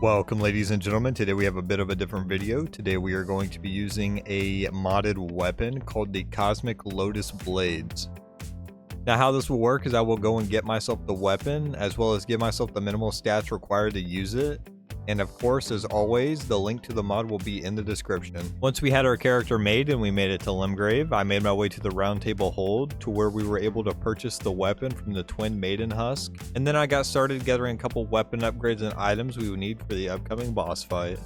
Welcome ladies and gentlemen, today we have a bit of a different video. Today we are going to be using a modded weapon called the Cosmic Lotus blades. Now how this will work is I will go and get myself the weapon as well as give myself the minimal stats required to use it. And of course, as always, the link to the mod will be in the description. Once we had our character made and we made it to Limgrave, I made my way to the Round Table Hold to where we were able to purchase the weapon from the Twin Maiden Husk. And then I got started gathering a couple weapon upgrades and items we would need for the upcoming boss fight.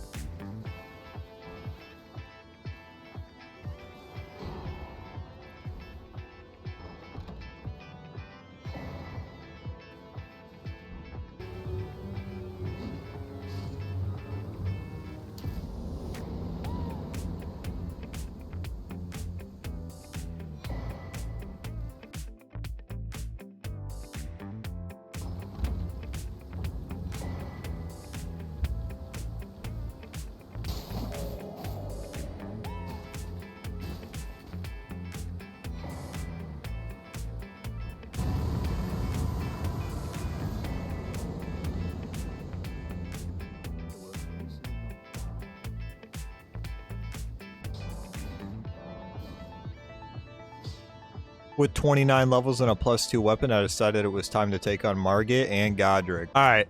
With 29 levels and a +2 weapon, I decided it was time to take on Margit and Godric. Alright,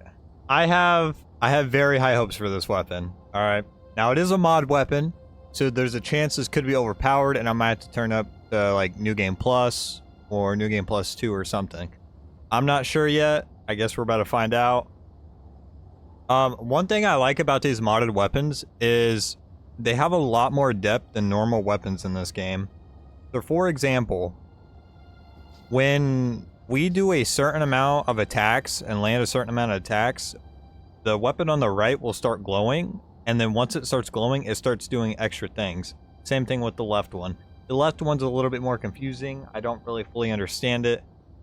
I have very high hopes for this weapon. Alright, now it is a mod weapon, so there's a chance this could be overpowered and I might have to turn up to like New Game Plus or New Game Plus 2 or something. I'm not sure yet. I guess we're about to find out. One thing I like about these modded weapons is they have a lot more depth than normal weapons in this game. So for example, when we do a certain amount of attacks and land a certain amount of attacks, the weapon on the right will start glowing, and then once it starts glowing, it starts doing extra things. Same thing with the left one. The left one's a little bit more confusing. I don't really fully understand it,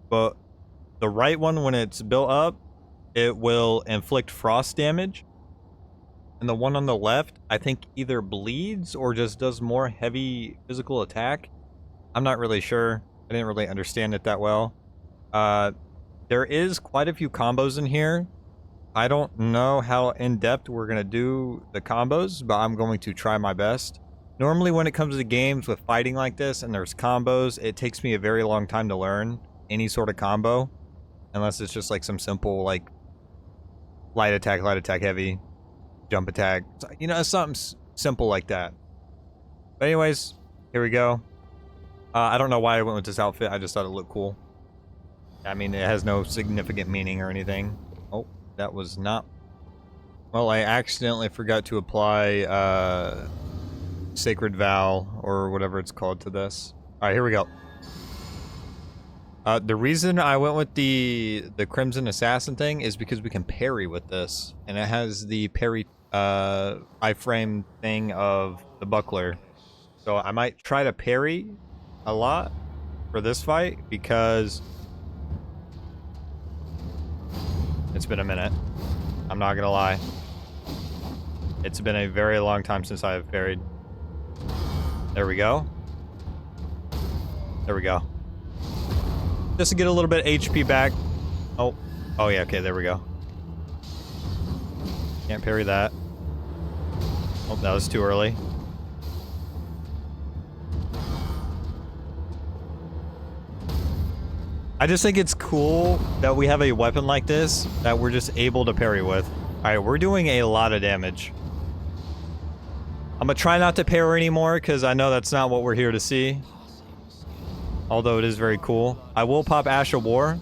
but the right one, when it's built up, it will inflict frost damage. And the one on the left, I think either bleeds or just does more heavy physical attack. I'm not really sure. I didn't really understand it that well. There is quite a few combos in here. I don't know how in-depth we're going to do the combos, but I'm going to try my best. Normally when it comes to games with fighting like this and there's combos, it takes me a very long time to learn any sort of combo. Unless it's just like some simple like light attack, heavy, jump attack. You know, something simple like that. But anyways, here we go. I don't know why I went with this outfit. I just thought it looked cool. I mean, it has no significant meaning or anything. Oh, that was not... Well, I accidentally forgot to apply Sacred Vow or whatever it's called to this. Alright, here we go. The reason I went with the Crimson Assassin thing is because we can parry with this. And it has the parry iframe thing of the buckler. So I might try to parry a lot for this fight because it's been a minute. I'm not gonna lie. It's been a very long time since I have parried. There we go. There we go. Just to get a little bit of HP back. Oh yeah, okay, there we go. Can't parry that. Oh, that was too early. I just think it's cool that we have a weapon like this that we're just able to parry with. Alright, we're doing a lot of damage. I'm gonna try not to parry anymore because I know that's not what we're here to see. Although it is very cool. I will pop Ash of War.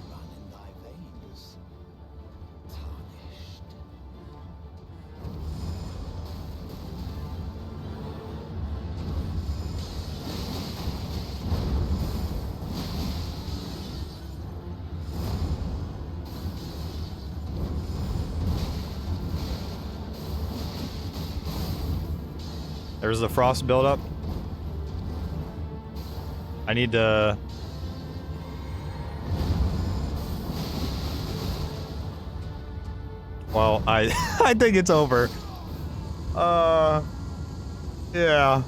There's the frost buildup. I need to... Well, I think it's over. Yeah.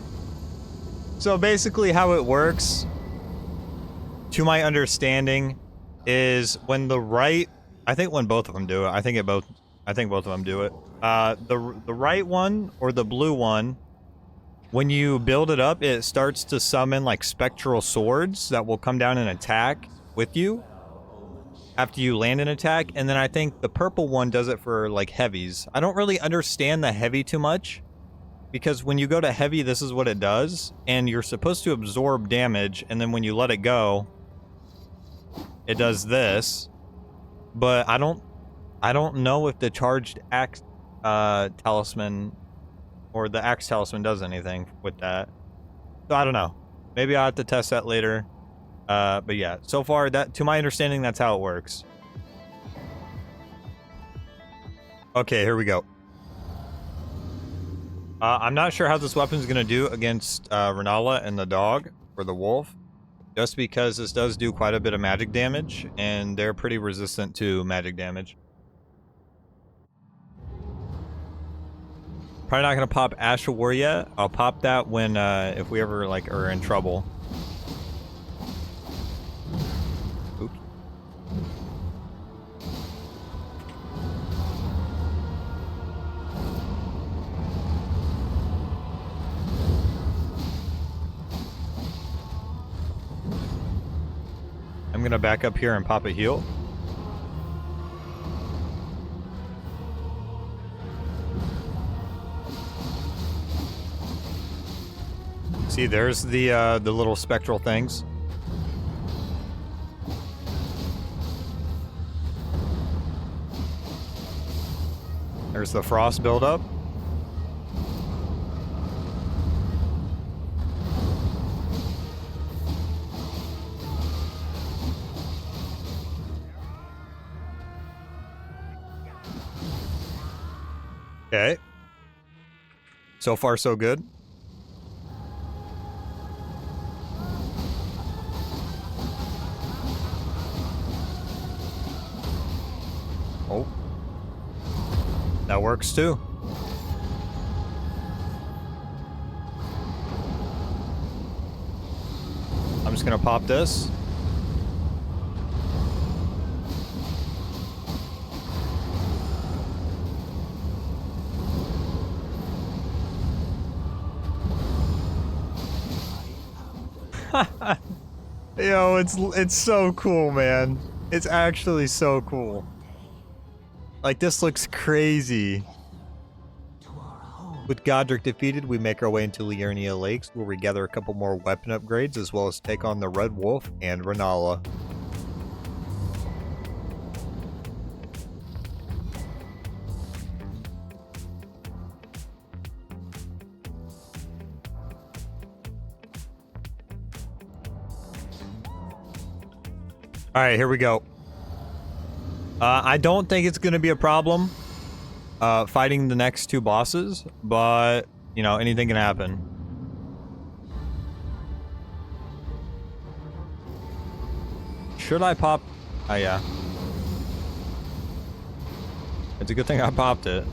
So basically how it works, to my understanding, is when the right... I think when both of them do it. I think both of them do it. The right one or the blue one, when you build it up, it starts to summon like spectral swords that will come down and attack with you after you land an attack. And then I think the purple one does it for like heavies. I don't really understand the heavy too much, because when you go to heavy, this is what it does, and you're supposed to absorb damage, and then when you let it go, it does this. But I don't know if the charged axe talisman or the axe talisman does anything with that. So I don't know. Maybe I'll have to test that later. But yeah, so far, that, to my understanding, that's how it works. Okay, here we go. I'm not sure how this weapon's gonna do against Rennala and the dog, or the wolf, just because this does do quite a bit of magic damage, and they're pretty resistant to magic damage. Probably not gonna pop Astral War yet. I'll pop that when if we ever like are in trouble. Oops. I'm gonna back up here and pop a heal. See, there's the little spectral things. There's the frost buildup. Okay. So far, so good. Oh. That works too. I'm just gonna pop this. Yo, it's so cool, man. It's actually so cool. Like, this looks crazy. With Godric defeated, we make our way into Liurnia Lakes, where we gather a couple more weapon upgrades, as well as take on the Red Wolf and Rennala. Alright, here we go. I don't think it's going to be a problem fighting the next two bosses, but, you know, anything can happen. Should I pop? Oh, yeah. It's a good thing I popped it.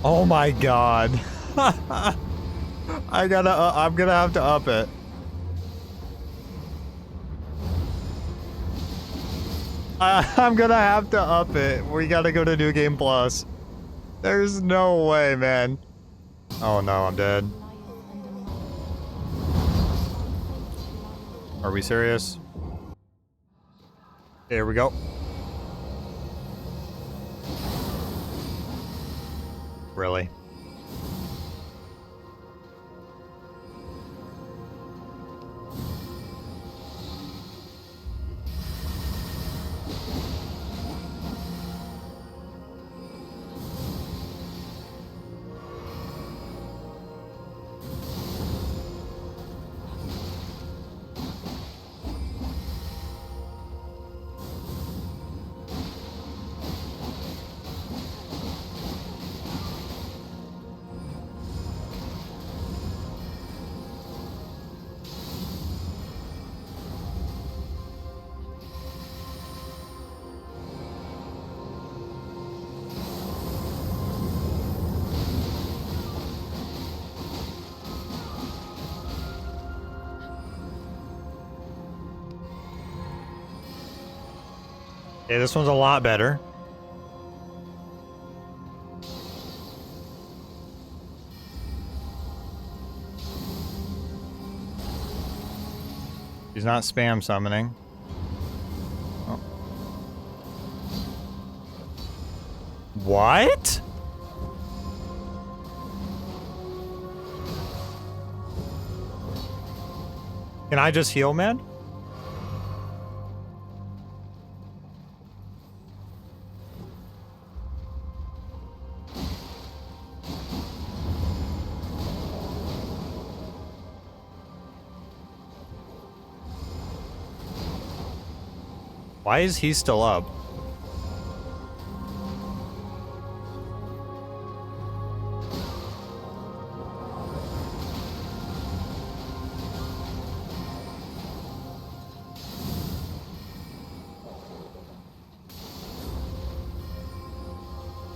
Oh my god. I'm gonna have to up it. I'm gonna have to up it. We gotta go to New Game Plus. There's no way, man. Oh no, I'm dead. Are we serious? Here we go. Really? Okay, this one's a lot better. He's not spam summoning. Oh. What? Can I just heal, man? Why is he still up?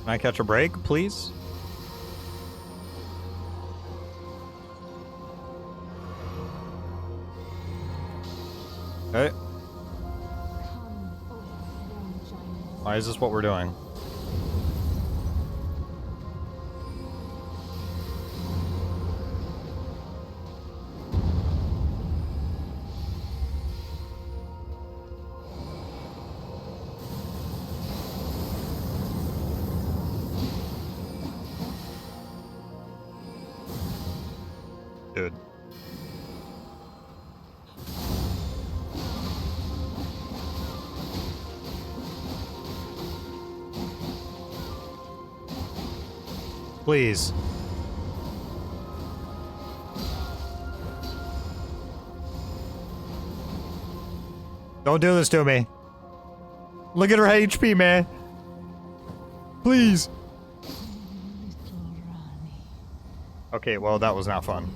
Can I catch a break, please? Okay. Why is this what we're doing? Dude. Please. Don't do this to me. Look at her HP, man. Please. Okay, well, that was not fun.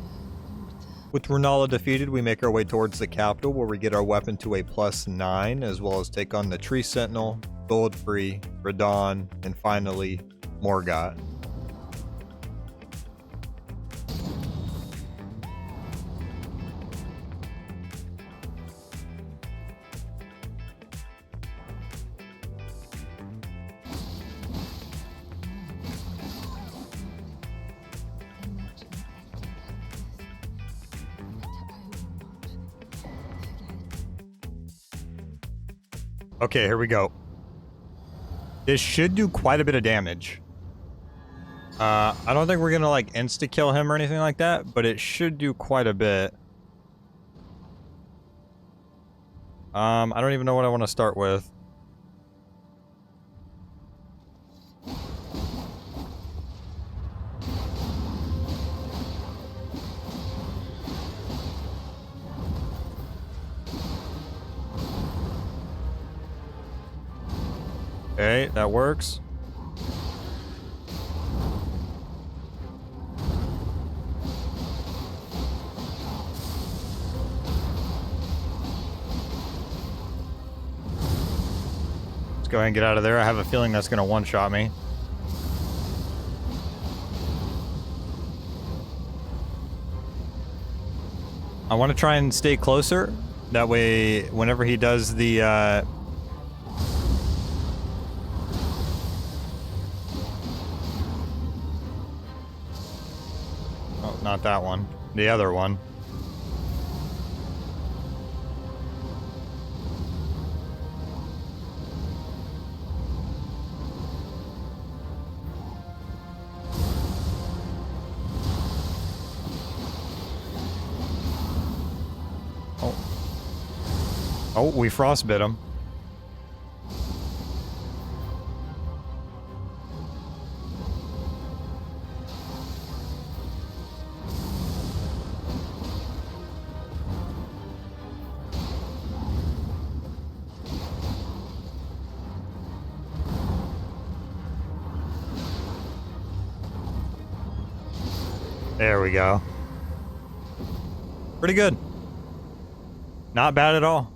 With Rennala defeated, we make our way towards the capital, where we get our weapon to a +9, as well as take on the Tree Sentinel, Goldfree, Radon, and finally, Morgott. Okay, here we go. This should do quite a bit of damage. I don't think we're gonna like insta-kill him or anything like that, but it should do quite a bit. I don't even know what I want to start with. Okay, that works. Let's go ahead and get out of there. I have a feeling that's going to one-shot me. I want to try and stay closer. That way, whenever he does the, Oh, not that one. The other one. Oh, we frostbit him. There we go. Pretty good. Not bad at all.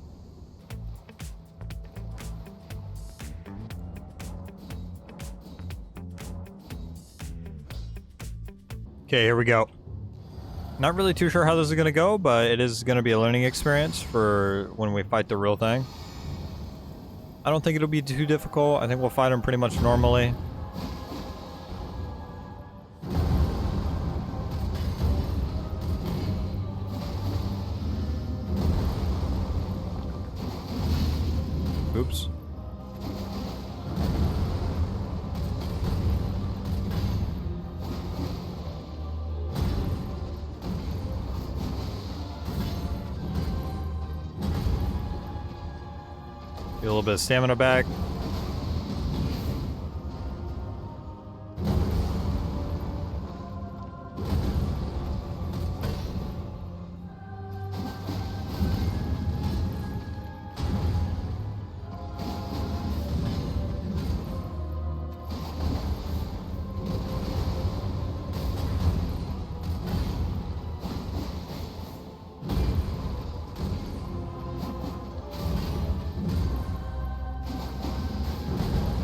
Okay, here we go. Not really too sure how this is going to go, but it is going to be a learning experience for when we fight the real thing. I don't think it'll be too difficult. I think we'll fight him pretty much normally. Oops. Get a little bit of stamina back.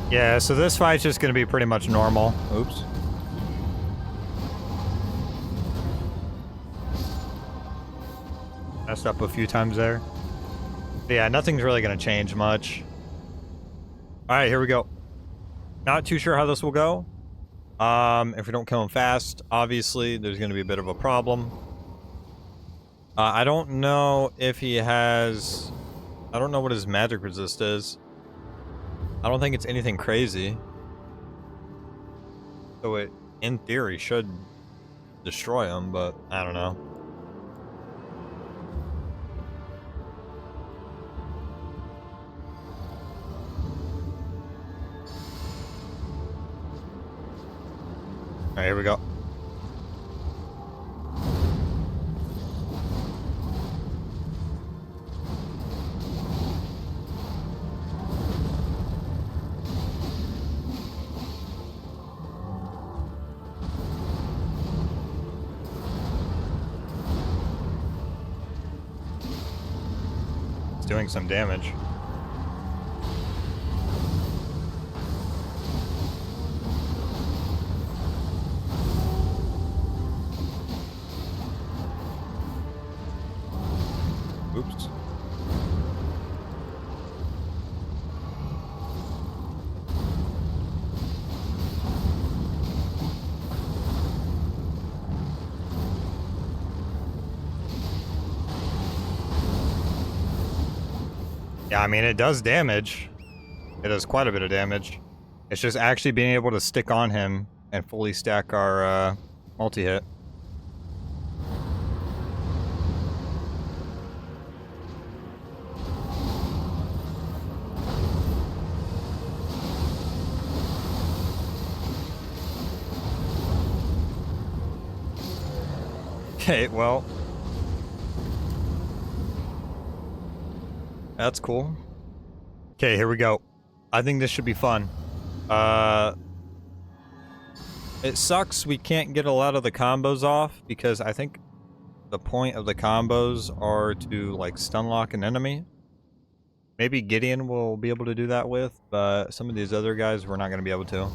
Yeah, so this fight's just gonna be pretty much normal. Oops. Messed up a few times there. But yeah, nothing's really gonna change much. Alright, here we go. Not too sure how this will go. If we don't kill him fast, obviously, there's gonna be a bit of a problem. I don't know if he has... I don't know what his magic resist is. I don't think it's anything crazy. So it, in theory, should destroy him, but I don't know. Alright, here we go. Doing some damage. Oops. Yeah, I mean, it does damage. It does quite a bit of damage. It's just actually being able to stick on him and fully stack our multi-hit. Okay, well... That's cool. Okay, here we go. I think this should be fun. It sucks we can't get a lot of the combos off, because I think the point of the combos are to, like, stun lock an enemy. Maybe Gideon will be able to do that with, but some of these other guys we're not going to be able to.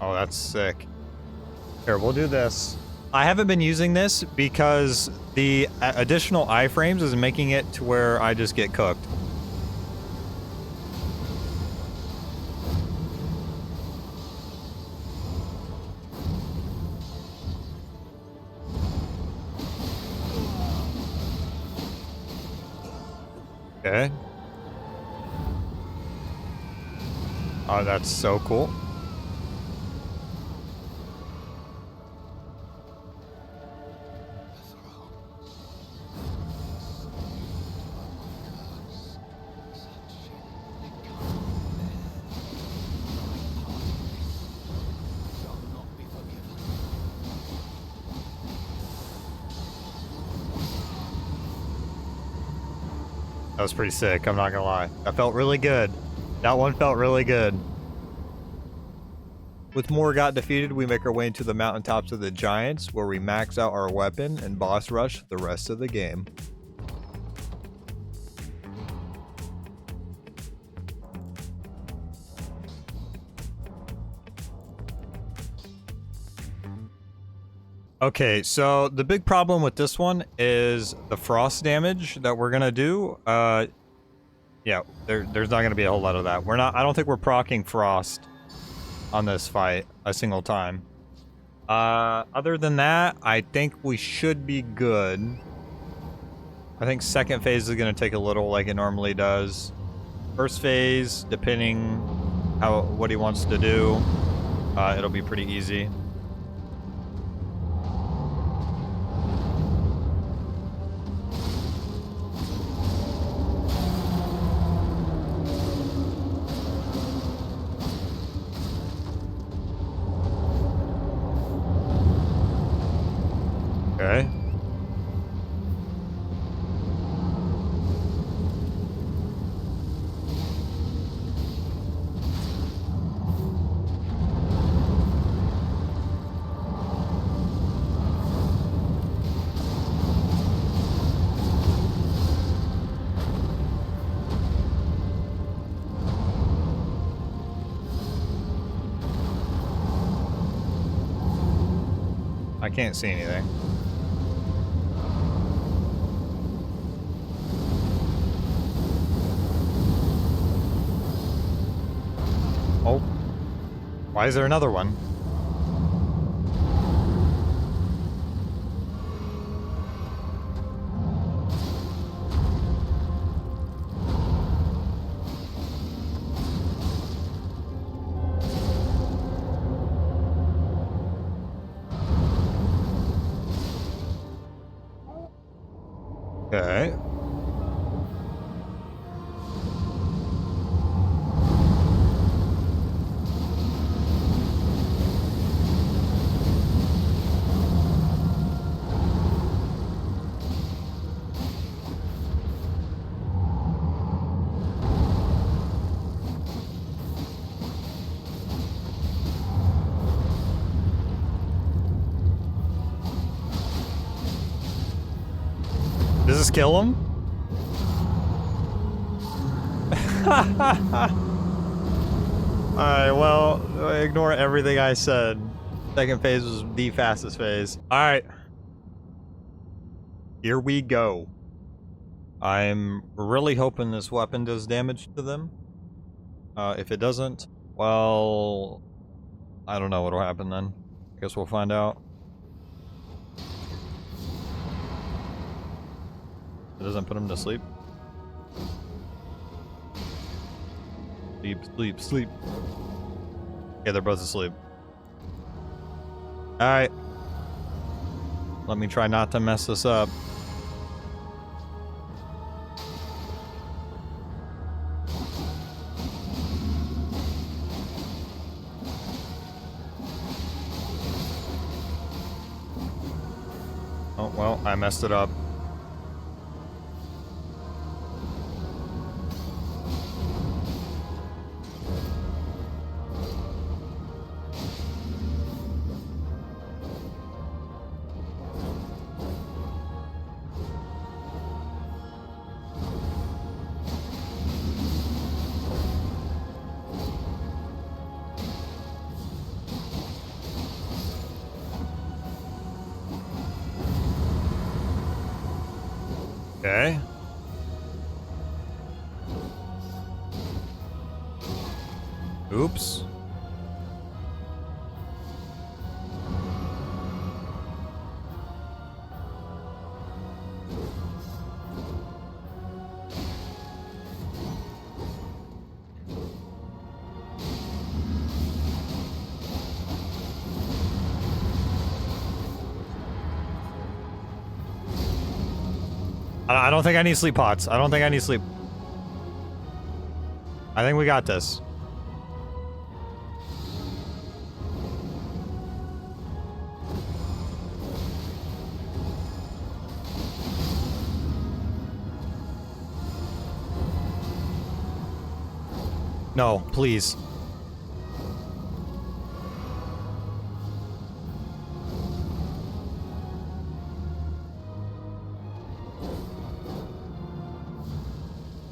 Oh, that's sick. Here, we'll do this. I haven't been using this because the additional iframes is making it to where I just get cooked. Okay. Oh, that's so cool. That was pretty sick, I'm not gonna lie. That felt really good. That one felt really good. With Morgott defeated, we make our way into the mountaintops of the Giants, where we max out our weapon and boss rush the rest of the game. Okay, so the big problem with this one is the frost damage that we're gonna do. Yeah, there's not gonna be a whole lot of that. I don't think we're proccing frost on this fight a single time. Other than that, I think we should be good. I think second phase is gonna take a little like it normally does. First phase, depending what he wants to do, it'll be pretty easy. Okay. I can't see anything. Oh. Why is there another one? Okay. Does this kill him? Alright, well, ignore everything I said. Second phase was the fastest phase. Alright. Here we go. I'm really hoping this weapon does damage to them. If it doesn't, well, I don't know what'll happen then. I guess we'll find out. It doesn't put him to sleep. Sleep, sleep, sleep. Okay, they're both asleep. Alright. Let me try not to mess this up. Oh, well, I messed it up. Okay. Oops. I don't think I need sleep pots. I don't think I need sleep. I think we got this. No, please.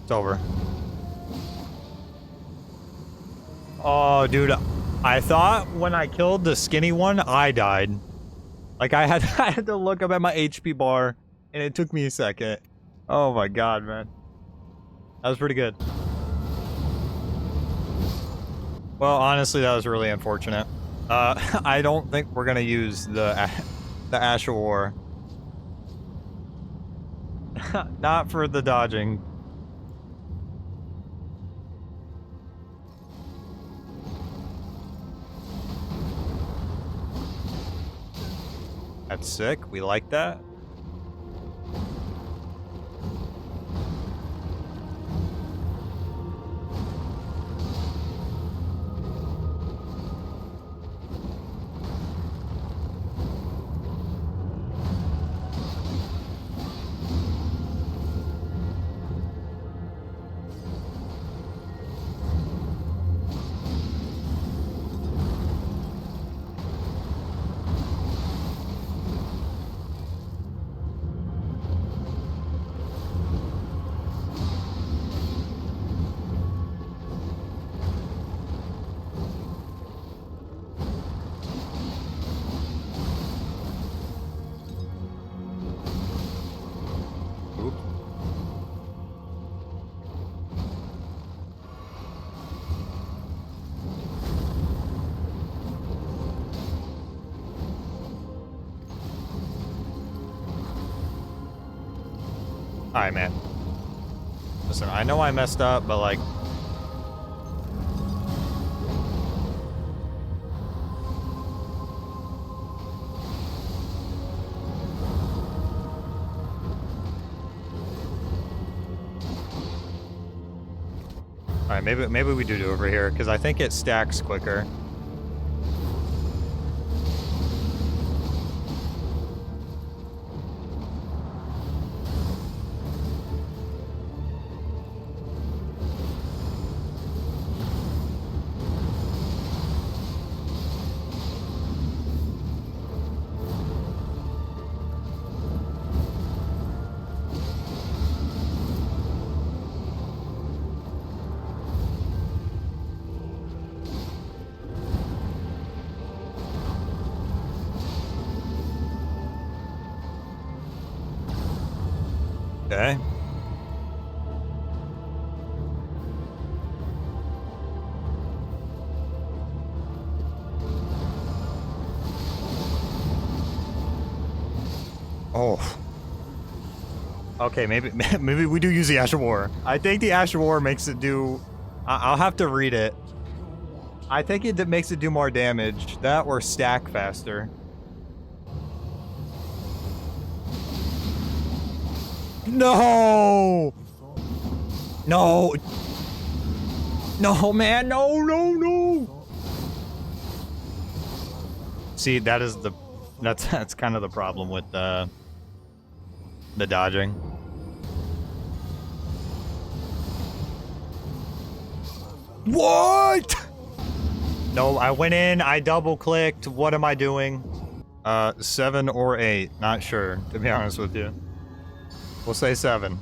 It's over. Oh, dude. I thought when I killed the skinny one, I died. Like, I had to look up at my HP bar, and it took me a second. Oh my god, man. That was pretty good. Well, honestly, that was really unfortunate. I don't think we're gonna use the Ash of War. Not for the dodging. That's sick. We like that. Alright, man. Listen, I know I messed up, but like... Alright, maybe we do over here, because I think it stacks quicker. Okay. Oh. Okay, maybe we do use the Ash of War. I think the Ash of War makes it do... I'll have to read it. I think it makes it do more damage. That or stack faster. No! No! No, man! No, no, no! See, that is the... That's kind of the problem with the dodging. What? No, I went in, I double-clicked. What am I doing? 7 or 8. Not sure, to be honest with you. We'll say 7.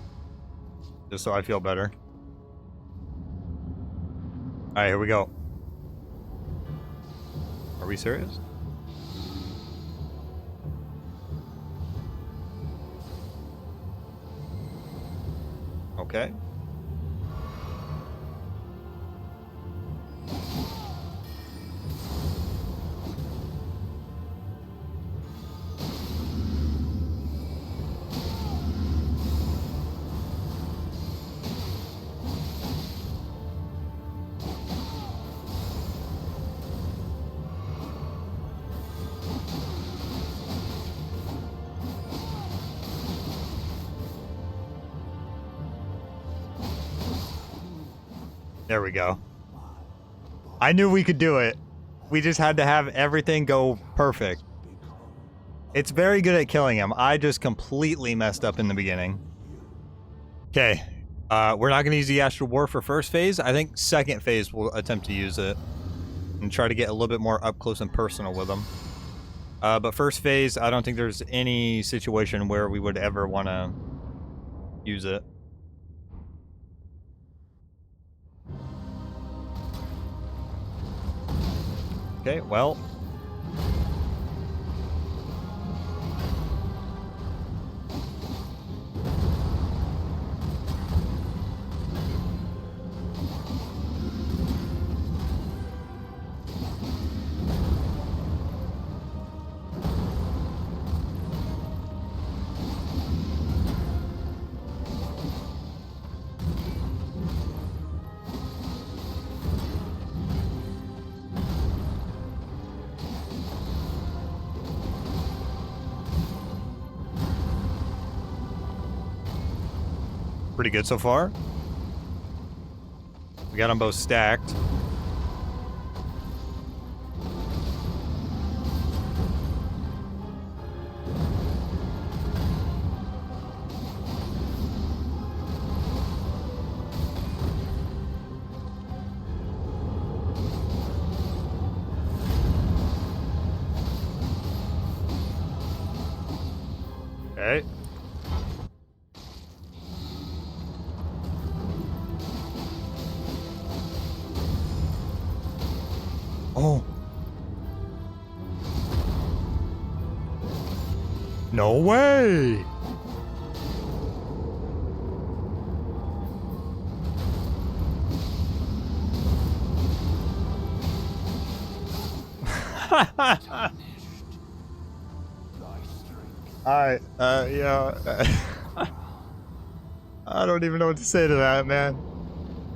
Just so I feel better. Alright, here we go. Are we serious? Okay. There we go. I knew we could do it. We just had to have everything go perfect. It's very good at killing him. I just completely messed up in the beginning. Okay. We're not going to use the Astral War for first phase. I think second phase we'll attempt to use it and try to get a little bit more up close and personal with them. But first phase, I don't think there's any situation where we would ever want to use it. Okay, well. Pretty good so far. We got them both stacked. Okay. Oh. No way. Alright, yeah. I don't even know what to say to that, man.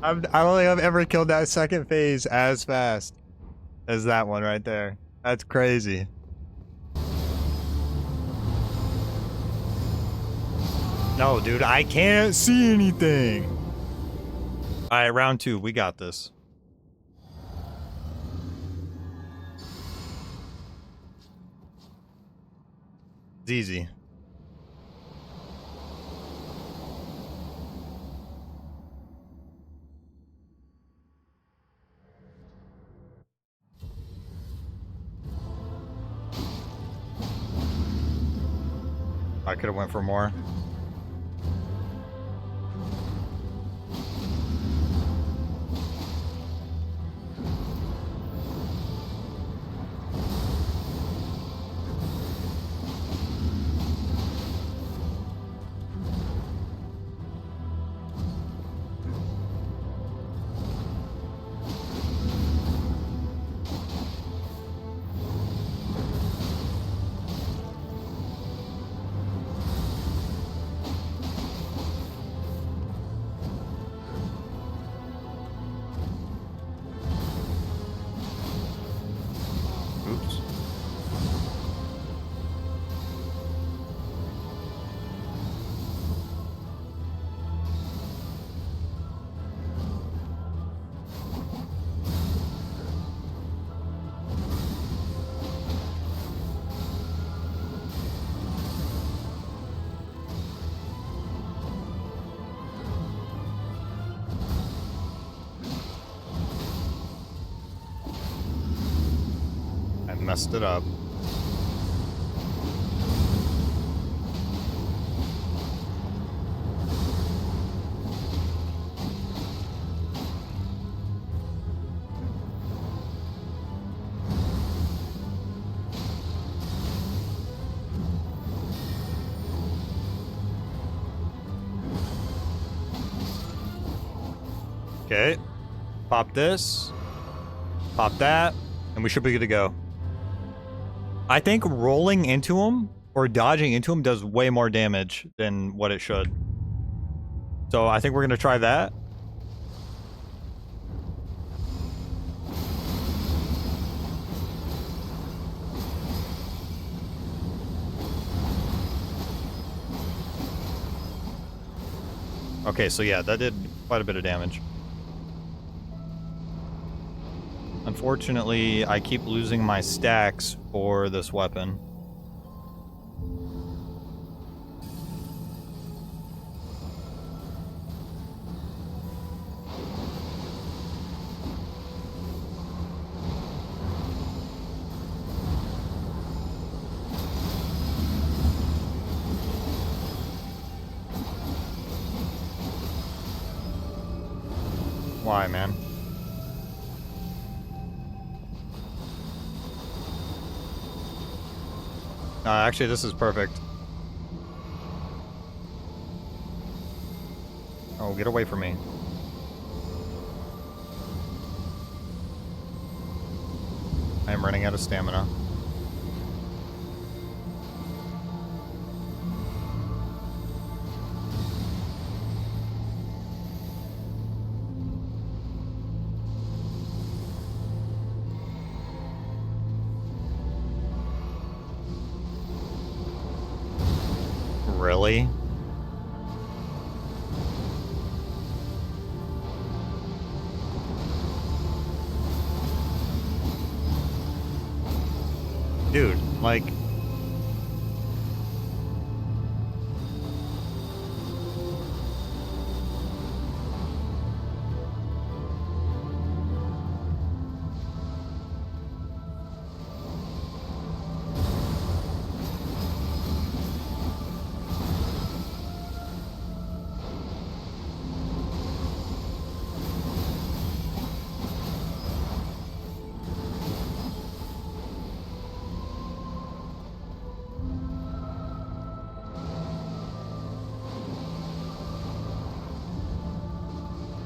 I don't think I've ever killed that second phase as fast as that one right there. That's crazy. No, dude, I can't see anything. Alright, round 2, we got this. It's easy. I could have went for more. Oops. I messed it up. Okay. Pop this. Pop that. And we should be good to go. I think rolling into him or dodging into him does way more damage than what it should. So I think we're going to try that. Okay, so yeah, that did quite a bit of damage. Unfortunately, I keep losing my stacks for this weapon. Why, man? Actually, this is perfect. Oh, get away from me. I am running out of stamina. Really? Dude, like...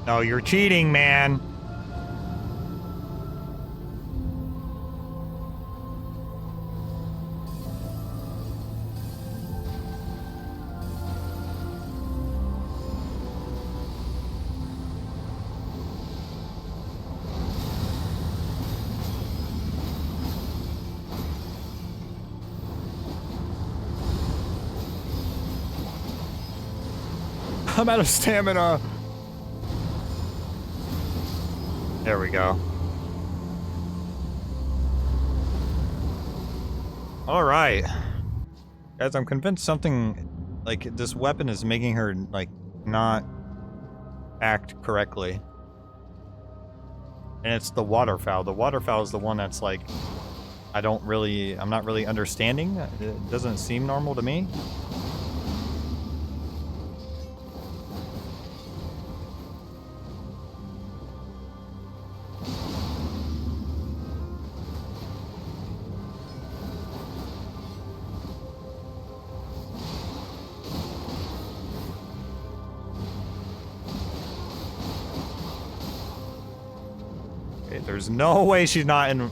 No, you're cheating, man. I'm out of stamina. There we go. All right. Guys, I'm convinced something, like, this weapon is making her, like, not act correctly. And it's the waterfowl. The waterfowl is the one that's, like, I'm not really understanding. It doesn't seem normal to me. There's no way she's not in...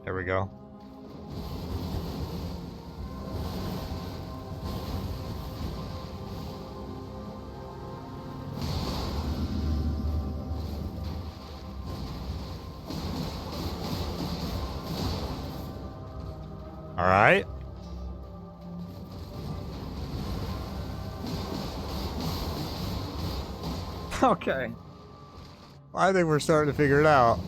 There we go. All right. Okay. I think we're starting to figure it out.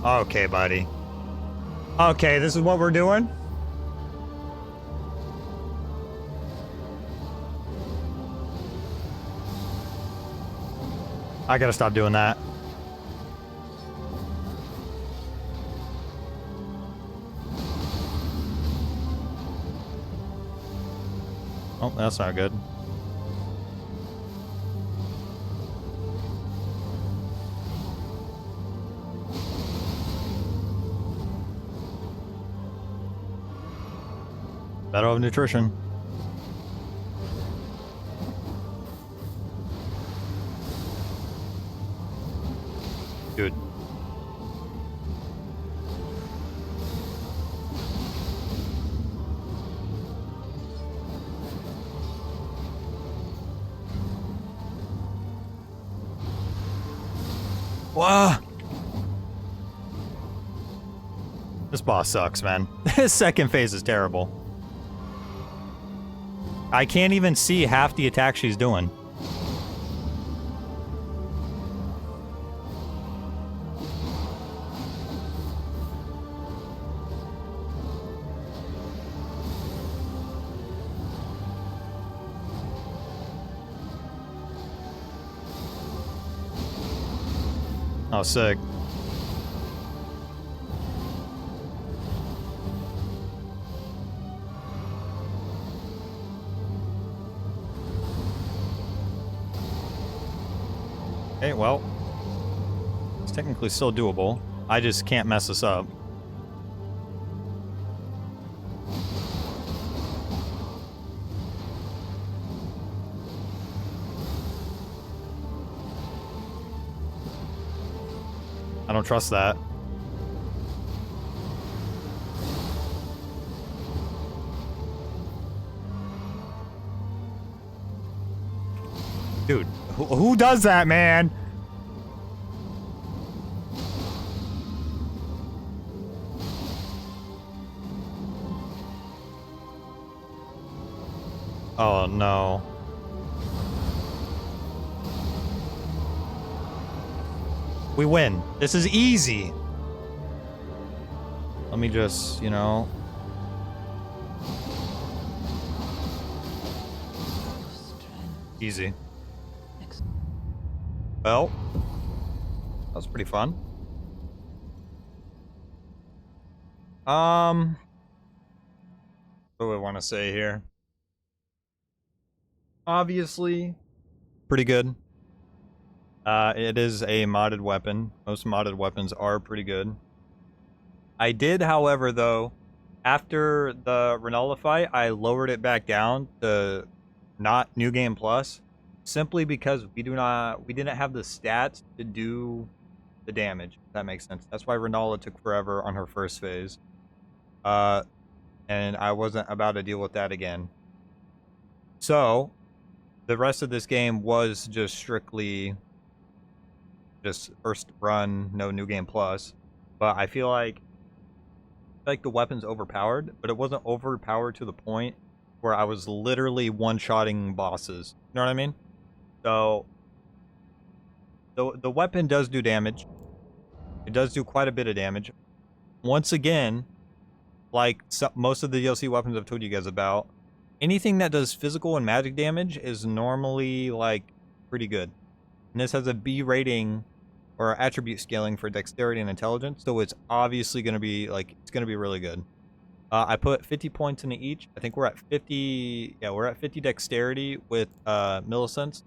Okay, buddy. Okay, this is what we're doing? I gotta stop doing that. Oh, that's not good. Battle of nutrition. Dude. Wow. This boss sucks, man. His second phase is terrible. I can't even see half the attack she's doing. Oh, sick. Okay, well, it's technically still doable. I just can't mess this up. I don't trust that. Dude, who does that, man? Oh, no. We win. This is easy. Let me just, you know... Easy. Well, that was pretty fun. What do I want to say here? Obviously, pretty good. It is a modded weapon. Most modded weapons are pretty good. I did, however, though, after the Rennala fight, I lowered it back down to not New Game Plus, simply because we didn't have the stats to do the damage. If that makes sense. That's why Rennala took forever on her first phase. And I wasn't about to deal with that again. So, the rest of this game was just strictly just first run, no New Game Plus. But I feel like the weapon's overpowered, but it wasn't overpowered to the point where I was literally one-shotting bosses. You know what I mean? So, the weapon does do damage. It does do quite a bit of damage. Once again, like most of the DLC weapons I've told you guys about, anything that does physical and magic damage is normally, like, pretty good. And this has a B rating or attribute scaling for dexterity and intelligence, so it's obviously going to be, like, it's going to be really good. I put 50 points into each. I think we're at 50, yeah, we're at 50 dexterity with millicents.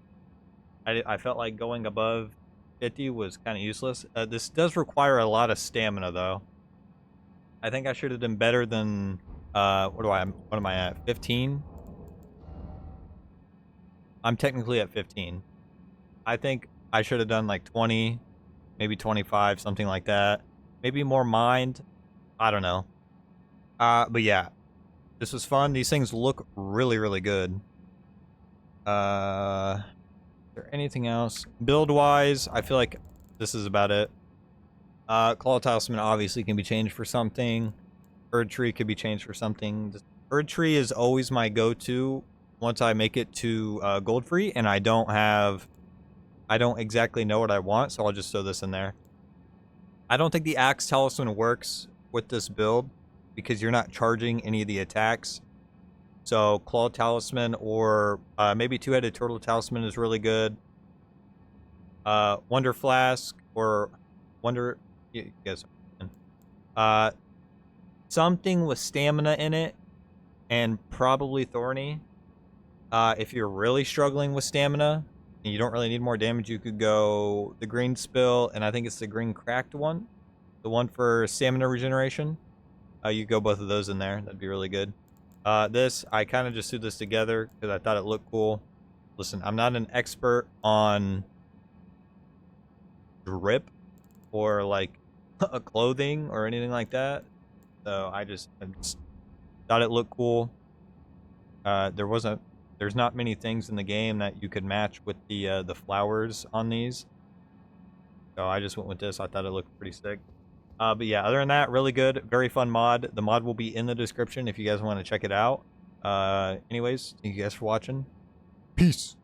I felt like going above 50 was kind of useless. This does require a lot of stamina, though. I think I should have done better than, what am I at, 15? I'm technically at 15. I think I should have done like 20, maybe 25, something like that. Maybe more mind. I don't know. But yeah, this was fun. These things look really, really good. Is there anything else? Build-wise, I feel like this is about it. Claw Talisman obviously can be changed for something. Erd Tree could be changed for something. Erd Tree is always my go-to once I make it to gold free, and I don't exactly know what I want, so I'll just throw this in there. I don't think the Axe Talisman works with this build because you're not charging any of the attacks. So Claw Talisman or maybe Two-Headed Turtle Talisman is really good. Wonder Flask or Wonder... You guys... something with stamina in it and probably Thorny. If you're really struggling with stamina and you don't really need more damage, you could go the green spill, and I think it's the green cracked one, the one for stamina regeneration. You go both of those in there. That'd be really good. This, I kind of just threw this together because I thought it looked cool. Listen, I'm not an expert on drip or like a clothing or anything like that. So I just thought it looked cool. There's not many things in the game that you could match with the flowers on these. So I just went with this. I thought it looked pretty sick. But yeah, other than that, really good, very fun mod. The mod will be in the description if you guys want to check it out. Anyways, thank you guys for watching. Peace.